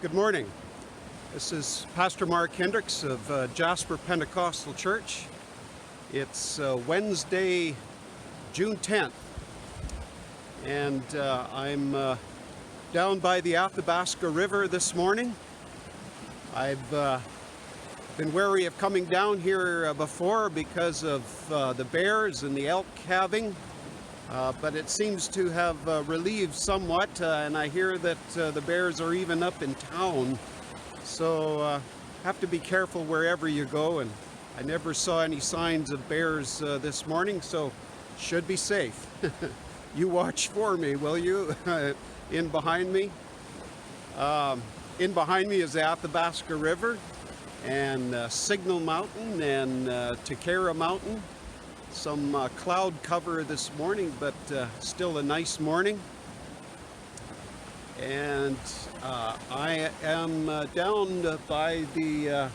Good morning. This is Pastor Mark Hendricks of Jasper Pentecostal Church. It's Wednesday, June 10th, and I'm down by the Athabasca River this morning. I've been wary of coming down here before because of the bears and the elk calving. But it seems to have relieved somewhat, and I hear that the bears are even up in town. So have to be careful wherever you go, and I never saw any signs of bears this morning, so should be safe. You watch for me, will you? In behind me. In behind me is the Athabasca River, and Signal Mountain, and Takara Mountain. Some cloud cover this morning, but still a nice morning. And I am down by the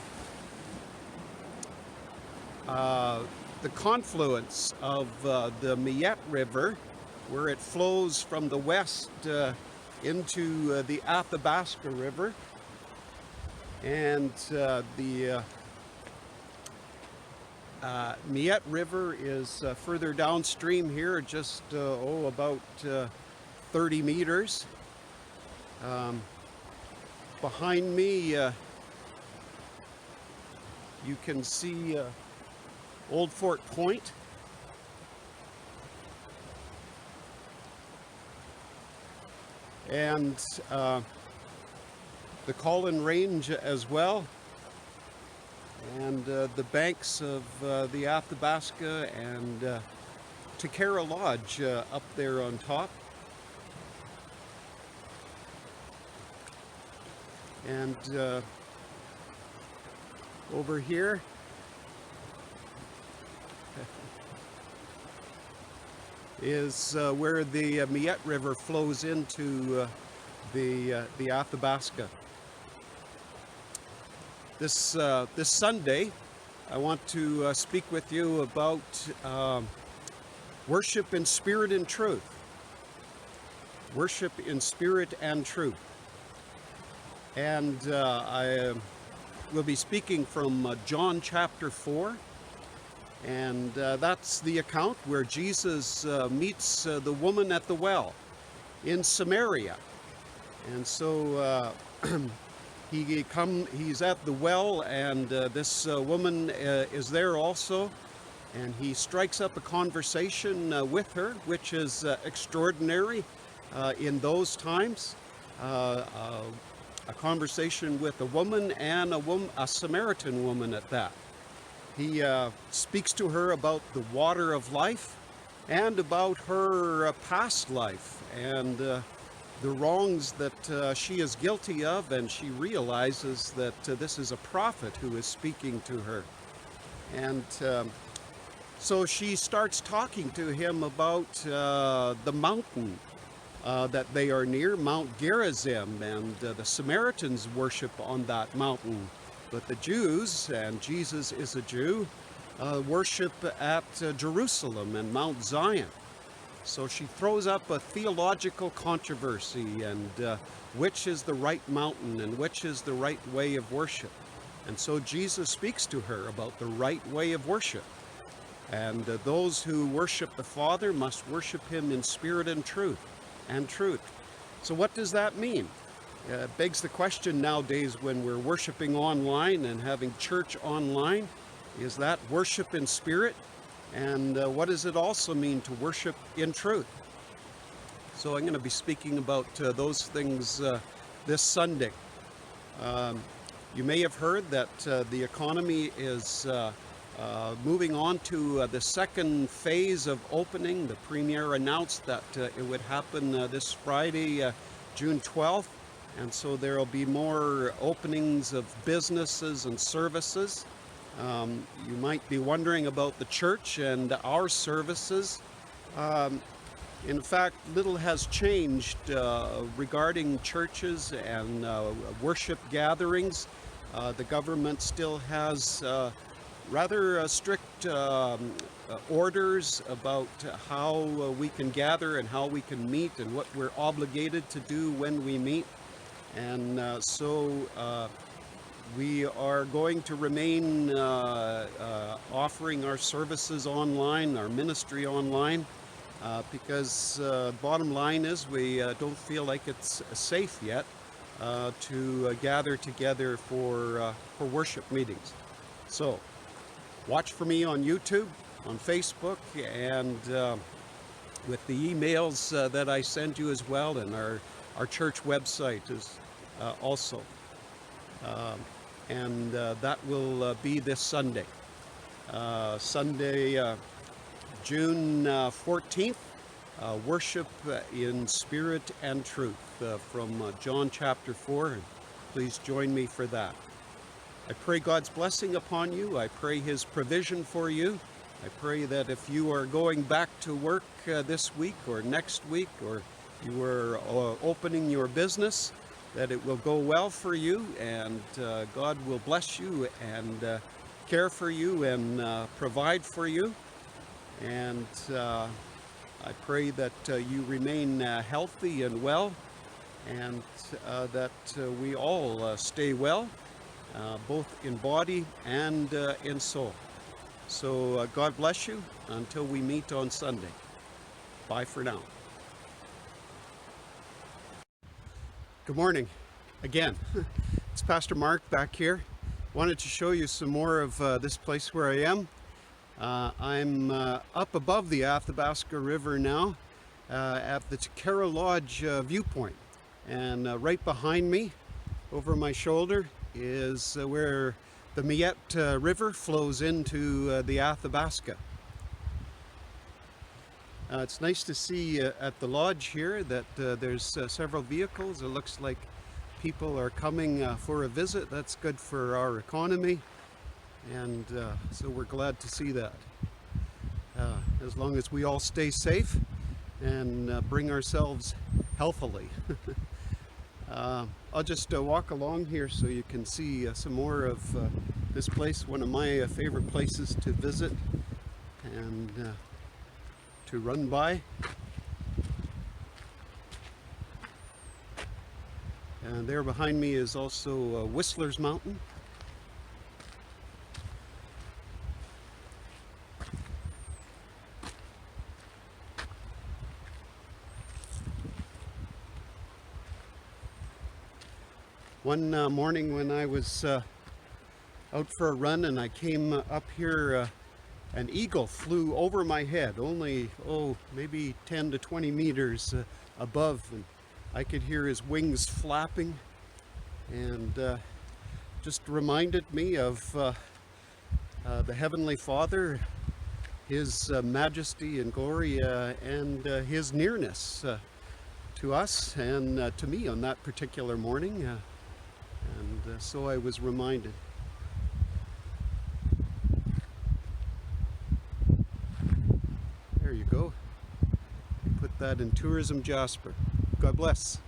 confluence of the Miette River, where it flows from the west into the Athabasca River. And the Miette River is further downstream here, just about 30 meters. Behind me you can see Old Fort Point. And the Collin Range as well. And the banks of the Athabasca and Takara Lodge up there on top. And over here is where the Miette River flows into the Athabasca. This Sunday, I want to speak with you about worship in spirit and truth. Worship in spirit and truth. And I will be speaking from John chapter 4. And that's the account where Jesus meets the woman at the well in Samaria. And so he's at the well, and this woman is there also, and he strikes up a conversation with her, which is extraordinary in those times. A conversation with a woman, and a Samaritan woman at that. He speaks to her about the water of life and about her past life and the wrongs that she is guilty of, and she realizes that this is a prophet who is speaking to her. And so she starts talking to him about the mountain that they are near, Mount Gerizim, and the Samaritans worship on that mountain. But the Jews, and Jesus is a Jew, worship at Jerusalem and Mount Zion. So she throws up a theological controversy, and which is the right mountain and which is the right way of worship. And so Jesus speaks to her about the right way of worship. And those who worship the Father must worship him in spirit and truth. So what does that mean? It begs the question nowadays when we're worshiping online and having church online. Is that worship in spirit? And what does it also mean to worship in truth? So I'm going to be speaking about those things this Sunday. You may have heard that the economy is moving on to the second phase of opening. The Premier announced that it would happen this Friday, June 12th. And so there will be more openings of businesses and services. You might be wondering about the church and our services. In fact, little has changed regarding churches and worship gatherings. The government still has rather strict orders about how we can gather and how we can meet and what we're obligated to do when we meet. And we are going to remain offering our services online, our ministry online, because bottom line is we don't feel like it's safe yet to gather together for worship meetings. So watch for me on YouTube, on Facebook, and with the emails that I send you as well, and our church website is also. And that will be this Sunday. Sunday, June 14th, worship in spirit and truth from John chapter 4. Please join me for that. I pray God's blessing upon you. I pray His provision for you. I pray that if you are going back to work this week or next week, or you are opening your business, that it will go well for you, and God will bless you and care for you and provide for you. And I pray that you remain healthy and well, and that we all stay well, both in body and in soul. So God bless you until we meet on Sunday. Bye for now. Good morning again. It's Pastor Mark back here. Wanted to show you some more of this place where I am. I'm up above the Athabasca River now at the Takara Lodge viewpoint. And right behind me, over my shoulder, is where the Miette River flows into the Athabasca. It's nice to see at the lodge here that there's several vehicles. It looks like people are coming for a visit. That's good for our economy, and so we're glad to see that. As long as we all stay safe and bring ourselves healthily. I'll just walk along here so you can see some more of this place, one of my favorite places to visit and to run by. And there behind me is also Whistler's Mountain. One morning when I was out for a run and I came up here, an eagle flew over my head, only, maybe 10 to 20 meters above, and I could hear his wings flapping, and just reminded me of the Heavenly Father, His majesty and glory, and His nearness to us and to me on that particular morning. And so I was reminded. There you go. Put that in Tourism Jasper. God bless.